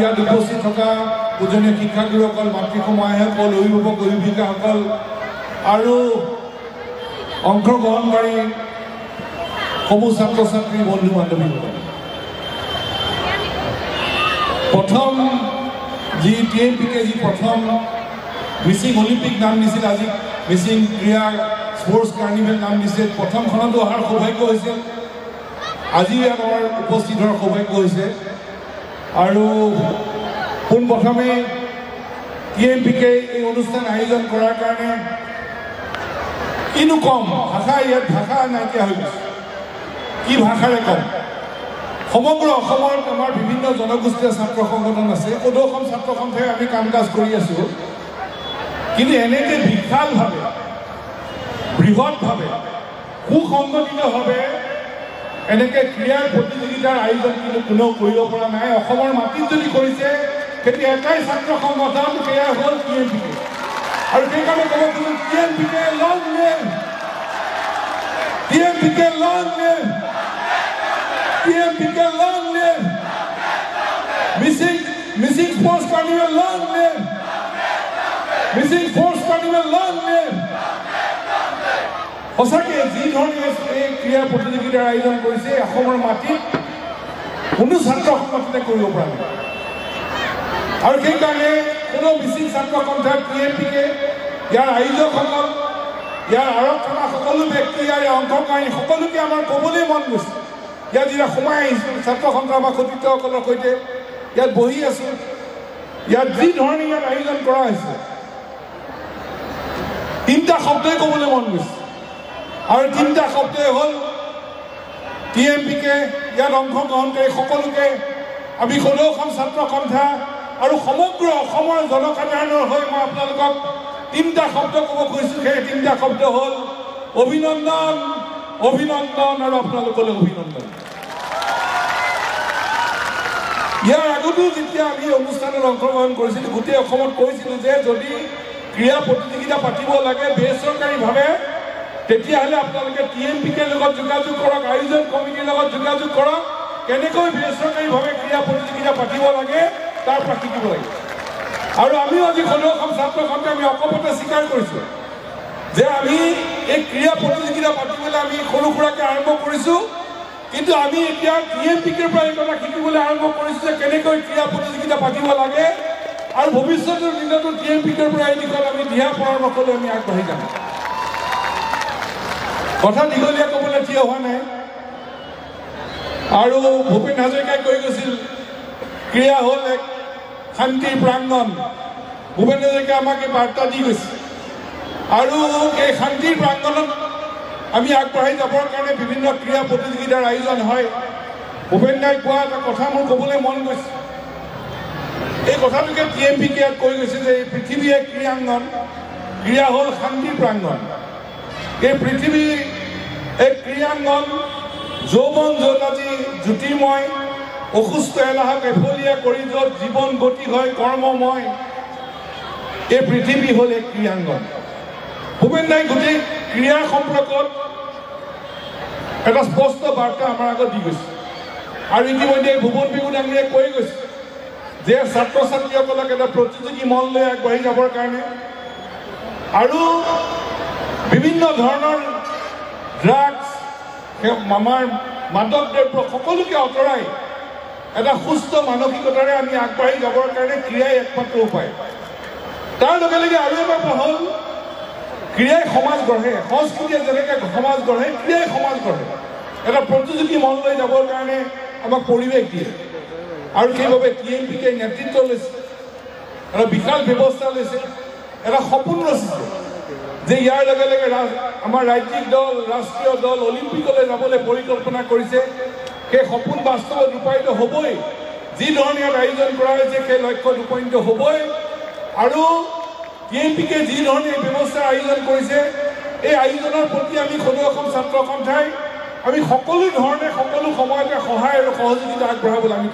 ইয়াত উপস্থিত থকা পূজনীয় শিক্ষাগুৰুসকল, মাতৃসমাসকল, অভিভাৱক অভিভাৱিকাসকল আৰু অংশগ্ৰহণকাৰী সমূহ ছাত্ৰ ছাত্ৰী বন্ধু বান্ধৱীসকল, প্ৰথম যি TMPকে যি প্ৰথম মিচিং অলিম্পিক নাম দিছিল, আজি মিচিং ক্ৰীড়া স্পৰ্টছ কাৰ্নিভেল নাম দিছে। প্ৰথমখনতো অহাৰ সৌভাগ্য হৈছে, আজি ইয়াত আমাৰ উপস্থিত হোৱাৰ সৌভাগ্য হৈছে। আৰু পোনপ্ৰথমে TMPকে এই অনুষ্ঠান আয়োজন কৰাৰ কাৰণে কিনো কম, ভাষা ইয়াত ভাষা নাইকিয়া হৈ গৈছে, কি ভাষাৰে কম। সমগ্ৰ অসমত আমাৰ বিভিন্ন জনগোষ্ঠীয় ছাত্ৰ সংগঠন আছে, সদৌ অসম ছাত্ৰ সন্থাই আমি কাম কাজ কৰি আছোঁ। কিন্তু এনেকৈ বিশালভাৱে বৃহৎভাৱে সুসংগঠিতভাৱে এনেকৈ ক্ৰীড়াৰ প্ৰতিযোগিতাৰ আয়োজন কিন্তু কোনেও কৰিব পৰা নাই। অসমৰ মাটিত যদি কৰিছে সেইটো এটাই ছাত্ৰ সংগঠন, সেয়া হ'ল TMPকে। আৰু সেইকাৰণে ক'ব খোজোঁ, TMPকে লং লিভ, TMPকে লং লিভ, TMPকে long live, Mising sports carnival long live, Mising sports carnival long live. সঁচাকৈ যি ধৰণে এই ক্ৰীড়া প্ৰতিযোগিতাৰ আয়োজন কৰিছে, অসমৰ মাটিত কোনো ছাত্ৰ সংগঠনে কৰিব পৰা নাই। আৰু সেইকাৰণে কোনো মিচিং ছাত্ৰ সন্থা, TMPকে, ইয়াৰ আয়োজকসকল, ইয়াৰ আঁৰত থকা সকলো ব্যক্তি, ইয়াৰ অংশকাৰী সকলোকে আমাৰ ক'বলৈ মন গৈছে। ইয়াত যেতিয়া সোমাই আহিছোঁ, ছাত্ৰ সন্থা বা সতীৰ্থসকলৰ সৈতে ইয়াত বহি আছোঁ, ইয়াত যি ধৰণে ইয়াত আয়োজন কৰা হৈছে, তিনিটা শব্দই ক'বলৈ মন গৈছে। আৰু তিনিটা শব্দই হ'ল TMPকে, ইয়াত অংশগ্ৰহণকাৰী সকলোকে আমি সদৌ অসম ছাত্ৰ সন্থা আৰু সমগ্ৰ অসমৰ জনসাধাৰণৰ হৈ মই আপোনালোকক তিনিটা শব্দ ক'ব খুজিছোঁ। সেই তিনিটা শব্দ হ'ল অভিনন্দন, অভিনন্দন আৰু আপোনালোকলৈ অভিনন্দন। ইয়াৰ আগতো যেতিয়া আমি অনুষ্ঠানত অংশগ্ৰহণ কৰিছিলোঁ, গোটেই অসমত কৈছিলোঁ যে যদি ক্ৰীড়া প্ৰতিযোগিতা পাতিব লাগে বেচৰকাৰীভাৱে, তেতিয়াহ'লে আপোনালোকে TMPকে লগত যোগাযোগ কৰক, আয়োজন কমিটিৰ লগত যোগাযোগ কৰক, কেনেকৈ বেচৰকাৰীভাৱে ক্ৰীড়া প্ৰতিযোগিতা পাতিব লাগে তাৰ পৰা শিকিব লাগে। আৰু আমিও আজি সদৌ অসম ছাত্ৰ সন্থাই আমি অকপতে স্বীকাৰ কৰিছোঁ যে আমি এই ক্ৰীড়া প্ৰতিযোগিতা পাতিবলৈ আমি সৰু সুৰাকৈ আৰম্ভ কৰিছোঁ, কিন্তু আমি এতিয়া TMPকেৰ পৰা এই কথা শিকিবলৈ আৰম্ভ কৰিছোঁ যে কেনেকৈ ক্ৰীড়া প্ৰতিযোগিতা পাতিব লাগে। আৰু ভৱিষ্যতৰ দিনতো TMPকেৰ পৰা এই দিশত আমি দিহা পৰামৰ্শলৈ আমি আগবাঢ়ি যাম। কথা দীঘলীয়া ক'বলৈ থিয় হোৱা নাই। আৰু ভূপেন হাজৰিকাই কৈ গৈছিল, ক্ৰীড়া হ'ল এক শান্তিৰ প্ৰাংগণ। ভূপেন হাজৰিকাই আমাক এই বাৰ্তা দি গৈছে। আৰু এই শান্তিৰ প্ৰাংগণত আমি আগবাঢ়ি যাবৰ কাৰণে বিভিন্ন ক্ৰীড়া প্ৰতিযোগিতাৰ আয়োজন হয়। ভূপেন দাই কোৱা এটা কথা মোৰ ক'বলৈ মন গৈছে। এই কথাটোকে TMPকে ইয়াত কৈ গৈছে যে এই পৃথিৱী এক ক্ৰীড়াংগন, ক্ৰীড়া হ'ল শান্তিৰ প্ৰাংগণ। এই পৃথিৱী এক ক্ৰীড়াংগন, যৌৱন য'ত আজি জ্যোতিৰ্ময়, অসুস্থ এলাহক এফলীয়া কৰি য'ত জীৱন গতি হয় কৰ্মময়, এই পৃথিৱী হ'ল এক ক্ৰীড়াংগন। ভূপেন দাই গোটেই ক্ৰীড়াৰ সম্পৰ্কত এটা স্পষ্ট বাৰ্তা আমাৰ আগত দি গৈছে। আৰু ইতিমধ্যে ভুৱন বিহু ডাঙৰীয়ে কৈ গৈছে যে ছাত্ৰ ছাত্ৰীসকলক এটা প্ৰতিযোগী মন লৈ আগবাঢ়ি যাবৰ কাৰণে আৰু বিভিন্ন ধৰণৰ ড্ৰাগছ, আমাৰ মাদক দ্ৰব্য সকলোকে আঁতৰাই এটা সুস্থ মানসিকতাৰে আমি আগবাঢ়ি যাবৰ কাৰণে ক্ৰীড়াই একমাত্ৰ উপায়। তাৰ লগে লগে আৰু এটা হ'ল ক্ৰীড়াই সমাজ গঢ়ে, সংস্কৃতিয়ে যেনেকৈ সমাজ গঢ়ে, ক্ৰীড়াই সমাজ গঢ়ে। এটা প্ৰতিযোগী মন লৈ যাবৰ কাৰণে আমাক পৰিৱেশ দিয়ে। আৰু সেইবাবে TMPকে নেতৃত্ব লৈছে, এটা বিশাল ব্যৱস্থা লৈছে, এটা সপোন ৰচিছে যে ইয়াৰ লগে লগে আমাৰ ৰাজ্যিক দল, ৰাষ্ট্ৰীয় দল অলিম্পিকলৈ যাবলৈ পৰিকল্পনা কৰিছে। সেই সপোন বাস্তৱত ৰূপায়িত হ'বই। যি ধৰণে ইয়াত আয়োজন কৰা হৈছে সেই লক্ষ্যত উপনীত হ'বই। আৰু TMPকে যি ধৰণে এই ব্যৱস্থাৰ আয়োজন কৰিছে, এই আয়োজনৰ প্ৰতি আমি সদৌ অসম ছাত্ৰ সন্থাই আমি সকলো ধৰণে সকলো সময়তে সহায় আৰু সহযোগিতা আগবঢ়াবলৈ আমি